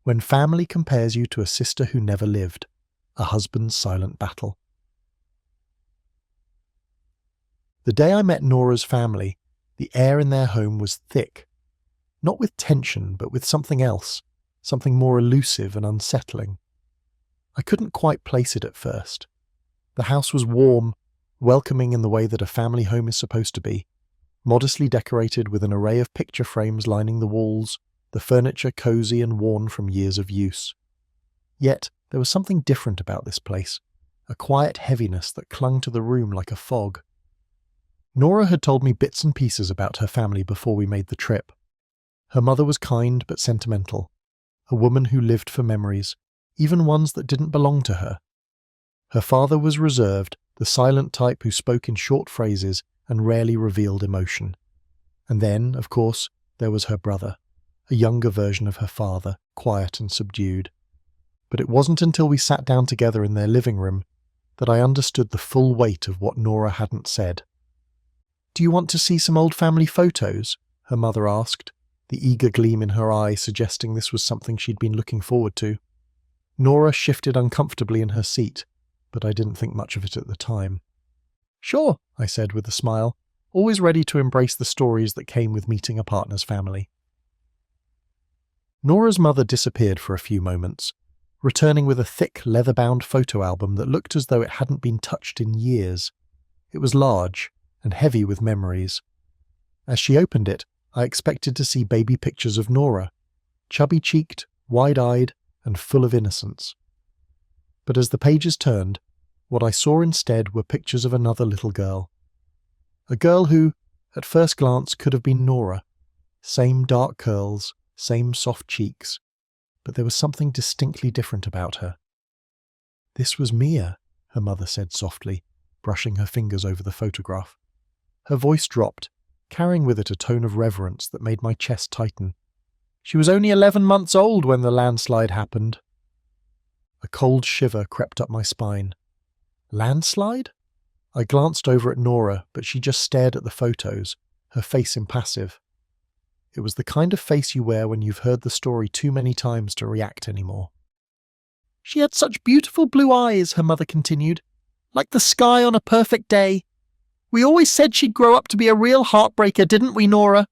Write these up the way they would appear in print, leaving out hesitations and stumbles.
When family compares you to a sister who never lived, a husband's silent battle. The day I met Nora's family, the air in their home was thick. Not with tension, but with something else, something more elusive and unsettling. I couldn't quite place it at first. The house was warm, welcoming in the way that a family home is supposed to be, modestly decorated with an array of picture frames lining the walls, the furniture cosy and worn from years of use. Yet there was something different about this place, a quiet heaviness that clung to the room like a fog. Nora had told me bits and pieces about her family before we made the trip. Her mother was kind but sentimental, a woman who lived for memories, even ones that didn't belong to her. Her father was reserved, the silent type who spoke in short phrases and rarely revealed emotion. And then, of course, there was her brother, a younger version of her father, quiet and subdued. But it wasn't until we sat down together in their living room that I understood the full weight of what Nora hadn't said. "Do you want to see some old family photos?" her mother asked, the eager gleam in her eye suggesting this was something she'd been looking forward to. Nora shifted uncomfortably in her seat, but I didn't think much of it at the time. "Sure," I said with a smile, always ready to embrace the stories that came with meeting a partner's family. Nora's mother disappeared for a few moments, returning with a thick, leather-bound photo album that looked as though it hadn't been touched in years. It was large and heavy with memories. As she opened it, I expected to see baby pictures of Nora, chubby-cheeked, wide-eyed, and full of innocence. But as the pages turned, what I saw instead were pictures of another little girl. A girl who, at first glance, could have been Nora. Same dark curls, same soft cheeks, but there was something distinctly different about her. "This was Mia," her mother said softly, brushing her fingers over the photograph. Her voice dropped, carrying with it a tone of reverence that made my chest tighten. "She was only 11 months old when the landslide happened." A cold shiver crept up my spine. Landslide? I glanced over at Nora, but she just stared at the photos, her face impassive. It was the kind of face you wear when you've heard the story too many times to react anymore. "She had such beautiful blue eyes," her mother continued, "like the sky on a perfect day. We always said she'd grow up to be a real heartbreaker, didn't we, Nora?"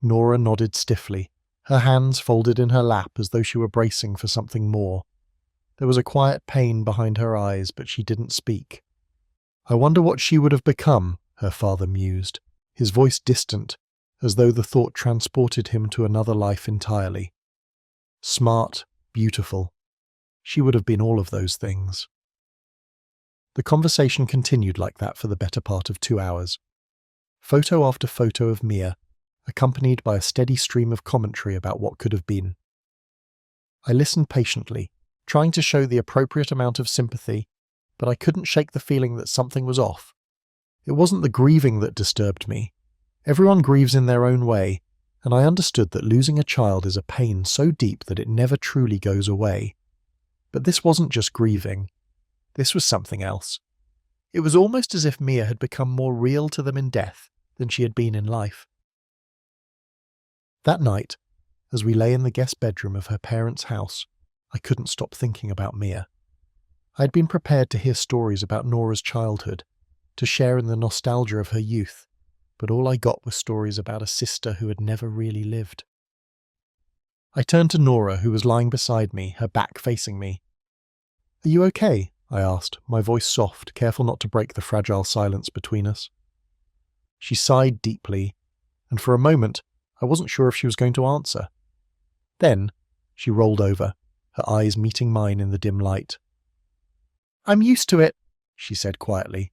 Nora nodded stiffly, her hands folded in her lap as though she were bracing for something more. There was a quiet pain behind her eyes, but she didn't speak. "I wonder what she would have become," her father mused, his voice distant, as though the thought transported him to another life entirely. Smart, beautiful. She would have been all of those things. The conversation continued like that for the better part of 2 hours. Photo after photo of Mia, accompanied by a steady stream of commentary about what could have been. I listened patiently, trying to show the appropriate amount of sympathy, but I couldn't shake the feeling that something was off. It wasn't the grieving that disturbed me. Everyone grieves in their own way, and I understood that losing a child is a pain so deep that it never truly goes away. But this wasn't just grieving. This was something else. It was almost as if Mia had become more real to them in death than she had been in life. That night, as we lay in the guest bedroom of her parents' house, I couldn't stop thinking about Mia. I had been prepared to hear stories about Nora's childhood, to share in the nostalgia of her youth, but all I got were stories about a sister who had never really lived. I turned to Nora, who was lying beside me, her back facing me. "Are you okay?" I asked, my voice soft, careful not to break the fragile silence between us. She sighed deeply, and for a moment I wasn't sure if she was going to answer. Then she rolled over, her eyes meeting mine in the dim light. "I'm used to it," she said quietly.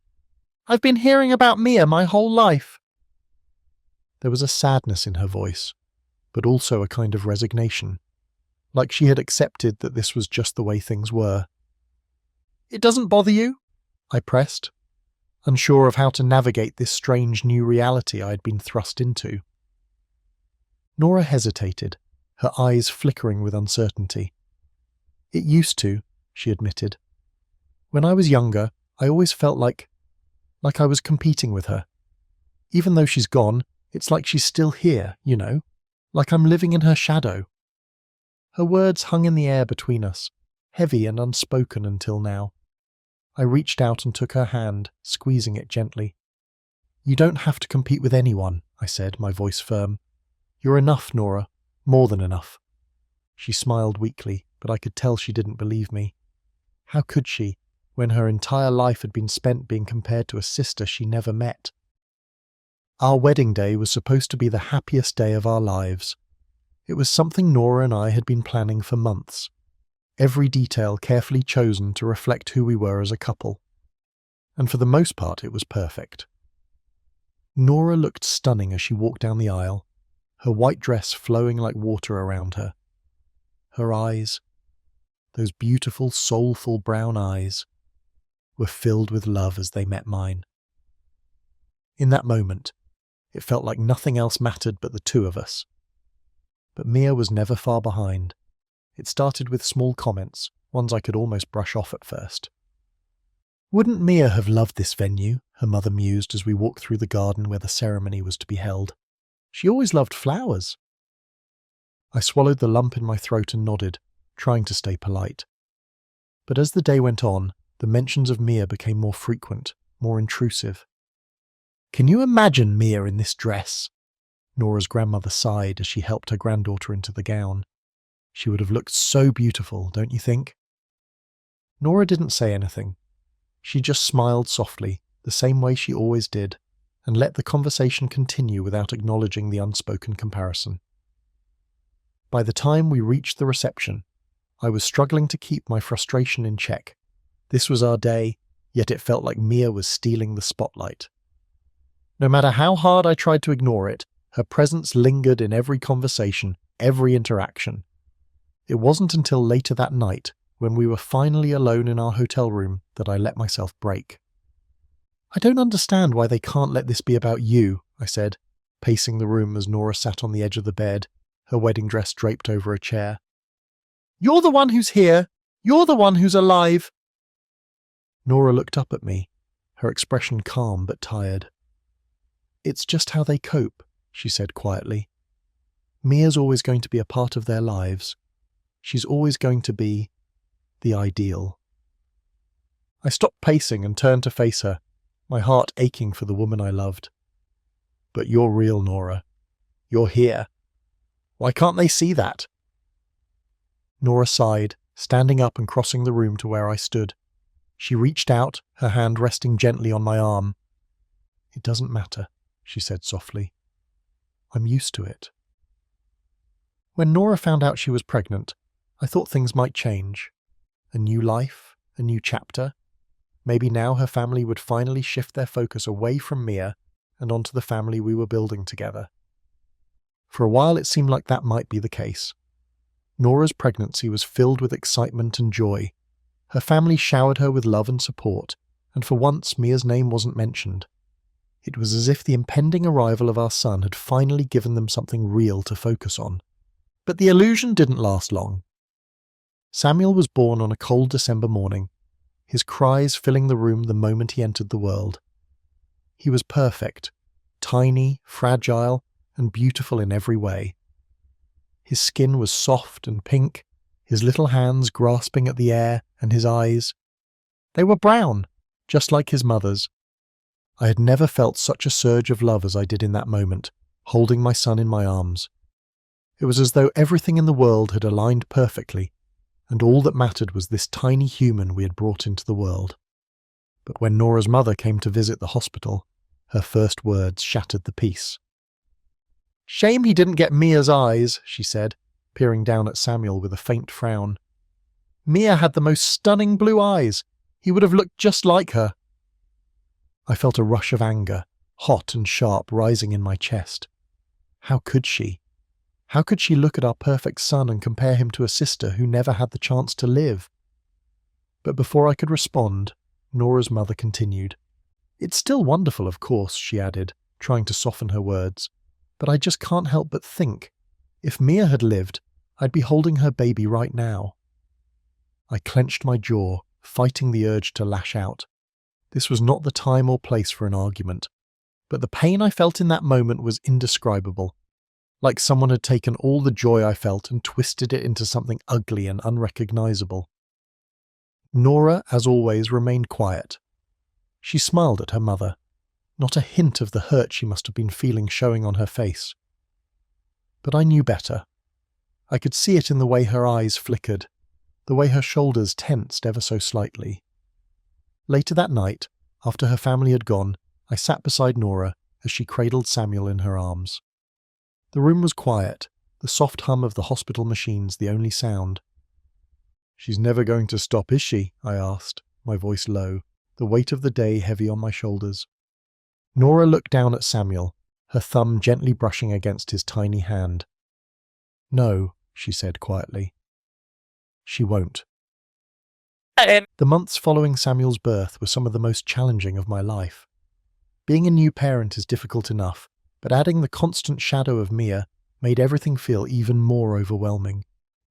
"I've been hearing about Mia my whole life." There was a sadness in her voice, but also a kind of resignation, like she had accepted that this was just the way things were. "It doesn't bother you?" I pressed, unsure of how to navigate this strange new reality I had been thrust into. Nora hesitated, her eyes flickering with uncertainty. "It used to," she admitted. "When I was younger, I always felt like I was competing with her. Even though she's gone, it's like she's still here, you know, like I'm living in her shadow." Her words hung in the air between us, heavy and unspoken until now. I reached out and took her hand, squeezing it gently. "You don't have to compete with anyone," I said, my voice firm. "You're enough, Nora. More than enough." She smiled weakly, but I could tell she didn't believe me. How could she, when her entire life had been spent being compared to a sister she never met? Our wedding day was supposed to be the happiest day of our lives. It was something Nora and I had been planning for months, every detail carefully chosen to reflect who we were as a couple. And for the most part, it was perfect. Nora looked stunning as she walked down the aisle, her white dress flowing like water around her. Her eyes, those beautiful, soulful brown eyes, were filled with love as they met mine. In that moment, it felt like nothing else mattered but the two of us. But Mia was never far behind. It started with small comments, ones I could almost brush off at first. "Wouldn't Mia have loved this venue?" her mother mused as we walked through the garden where the ceremony was to be held. "She always loved flowers." I swallowed the lump in my throat and nodded, trying to stay polite. But as the day went on, the mentions of Mia became more frequent, more intrusive. "Can you imagine Mia in this dress?" Nora's grandmother sighed as she helped her granddaughter into the gown. "She would have looked so beautiful, don't you think?" Nora didn't say anything. She just smiled softly, the same way she always did, and let the conversation continue without acknowledging the unspoken comparison. By the time we reached the reception, I was struggling to keep my frustration in check. This was our day, yet it felt like Mia was stealing the spotlight. No matter how hard I tried to ignore it, her presence lingered in every conversation, every interaction. It wasn't until later that night, when we were finally alone in our hotel room, that I let myself break. "I don't understand why they can't let this be about you," I said, pacing the room as Nora sat on the edge of the bed, her wedding dress draped over a chair. "You're the one who's here! You're the one who's alive!" Nora looked up at me, her expression calm but tired. "It's just how they cope," she said quietly. "Mia's always going to be a part of their lives. She's always going to be the ideal." I stopped pacing and turned to face her, my heart aching for the woman I loved. "But you're real, Nora. You're here. Why can't they see that?" Nora sighed, standing up and crossing the room to where I stood. She reached out, her hand resting gently on my arm. "It doesn't matter," she said softly. "I'm used to it." When Nora found out she was pregnant, I thought things might change. A new life, a new chapter. Maybe now her family would finally shift their focus away from Mia and onto the family we were building together. For a while it seemed like that might be the case. Nora's pregnancy was filled with excitement and joy. Her family showered her with love and support, and for once Mia's name wasn't mentioned. It was as if the impending arrival of our son had finally given them something real to focus on. But the illusion didn't last long. Samuel was born on a cold December morning, his cries filling the room the moment he entered the world. He was perfect, tiny, fragile, and beautiful in every way. His skin was soft and pink, his little hands grasping at the air, and his eyes. They were brown, just like his mother's. I had never felt such a surge of love as I did in that moment, holding my son in my arms. It was as though everything in the world had aligned perfectly, and all that mattered was this tiny human we had brought into the world. But when Nora's mother came to visit the hospital, her first words shattered the peace. "Shame he didn't get Mia's eyes," she said, peering down at Samuel with a faint frown. "Mia had the most stunning blue eyes. He would have looked just like her." I felt a rush of anger, hot and sharp, rising in my chest. How could she? How could she look at our perfect son and compare him to a sister who never had the chance to live? But before I could respond, Nora's mother continued. "It's still wonderful, of course," she added, trying to soften her words. "But I just can't help but think, if Mia had lived, I'd be holding her baby right now." I clenched my jaw, fighting the urge to lash out. This was not the time or place for an argument, but the pain I felt in that moment was indescribable. like someone had taken all the joy I felt and twisted it into something ugly and unrecognizable. Nora, as always, remained quiet. She smiled at her mother, not a hint of the hurt she must have been feeling showing on her face. But I knew better. I could see it in the way her eyes flickered, the way her shoulders tensed ever so slightly. Later that night, after her family had gone, I sat beside Nora as she cradled Samuel in her arms. The room was quiet, the soft hum of the hospital machines the only sound. "She's never going to stop, is she?" I asked, my voice low, the weight of the day heavy on my shoulders. Nora looked down at Samuel, her thumb gently brushing against his tiny hand. "No," she said quietly. "She won't." The months following Samuel's birth were some of the most challenging of my life. Being a new parent is difficult enough, but adding the constant shadow of Mia made everything feel even more overwhelming.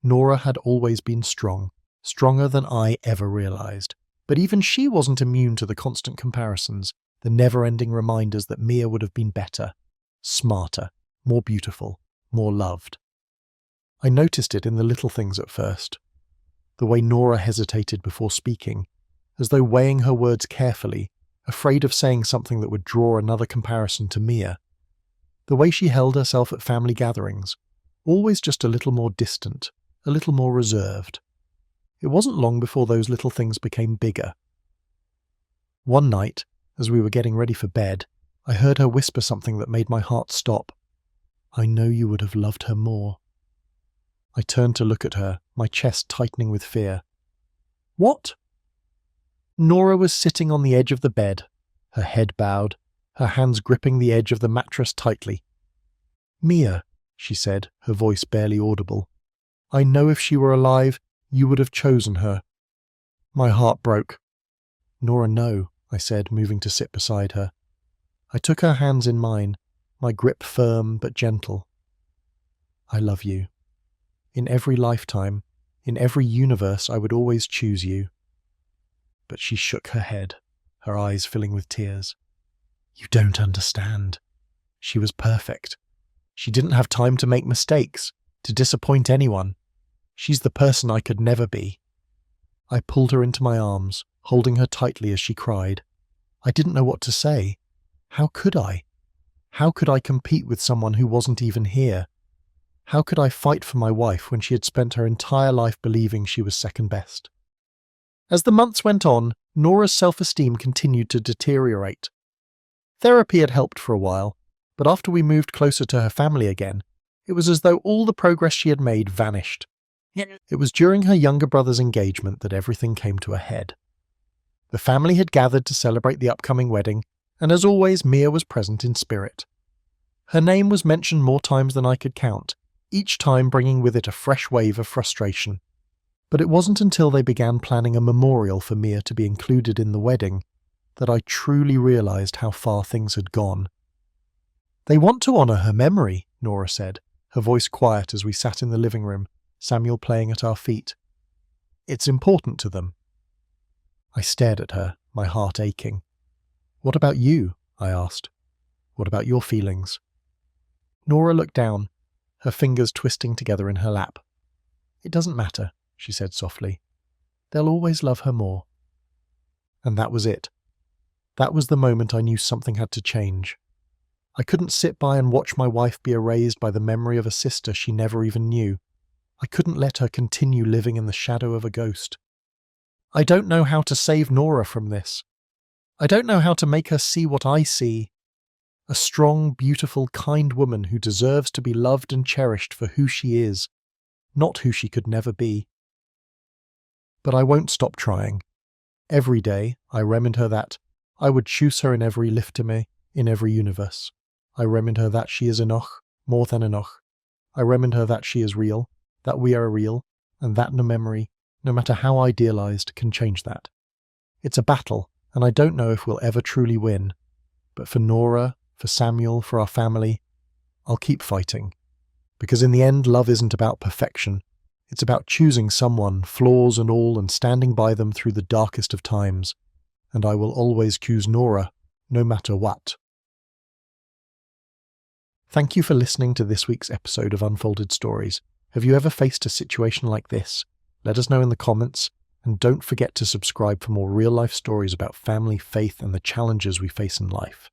Nora had always been strong, stronger than I ever realized, but even she wasn't immune to the constant comparisons, the never-ending reminders that Mia would have been better, smarter, more beautiful, more loved. I noticed it in the little things at first. The way Nora hesitated before speaking, as though weighing her words carefully, afraid of saying something that would draw another comparison to Mia. The way she held herself at family gatherings, always just a little more distant, a little more reserved. It wasn't long before those little things became bigger. One night, as we were getting ready for bed, I heard her whisper something that made my heart stop. "I know you would have loved her more." I turned to look at her, my chest tightening with fear. "What?" Nora was sitting on the edge of the bed, her head bowed, her hands gripping the edge of the mattress tightly. "Mia," she said, her voice barely audible, "I know if she were alive, you would have chosen her." My heart broke. "Nora, no," I said, moving to sit beside her. I took her hands in mine, my grip firm but gentle. "I love you. In every lifetime, in every universe, I would always choose you." But she shook her head, her eyes filling with tears. "You don't understand. She was perfect. She didn't have time to make mistakes, to disappoint anyone. She's the person I could never be." I pulled her into my arms, holding her tightly as she cried. I didn't know what to say. How could I? How could I compete with someone who wasn't even here? How could I fight for my wife when she had spent her entire life believing she was second best? As the months went on, Nora's self-esteem continued to deteriorate. Therapy had helped for a while, but after we moved closer to her family again, it was as though all the progress she had made vanished. It was during her younger brother's engagement that everything came to a head. The family had gathered to celebrate the upcoming wedding, and as always, Mia was present in spirit. Her name was mentioned more times than I could count, each time bringing with it a fresh wave of frustration. But it wasn't until they began planning a memorial for Mia to be included in the wedding that I truly realized how far things had gone. "They want to honor her memory," Nora said, her voice quiet as we sat in the living room, Samuel playing at our feet. "It's important to them." I stared at her, my heart aching. "What about you?" I asked. "What about your feelings?" Nora looked down, her fingers twisting together in her lap. "It doesn't matter," she said softly. "They'll always love her more." And that was it. That was the moment I knew something had to change. I couldn't sit by and watch my wife be erased by the memory of a sister she never even knew. I couldn't let her continue living in the shadow of a ghost. I don't know how to save Nora from this. I don't know how to make her see what I see. A strong, beautiful, kind woman who deserves to be loved and cherished for who she is, not who she could never be. But I won't stop trying. Every day, I remind her that I would choose her in every liftime, in every universe. I remind her that she is enough, more than enough. I remind her that she is real, that we are real, and that no memory, no matter how idealized, can change that. It's a battle, and I don't know if we'll ever truly win. But for Nora, for Samuel, for our family, I'll keep fighting. Because in the end, love isn't about perfection. It's about choosing someone, flaws and all, and standing by them through the darkest of times. And I will always choose Nora, no matter what. Thank you for listening to this week's episode of Unfolded Stories. Have you ever faced a situation like this? Let us know in the comments, and don't forget to subscribe for more real-life stories about family, faith, and the challenges we face in life.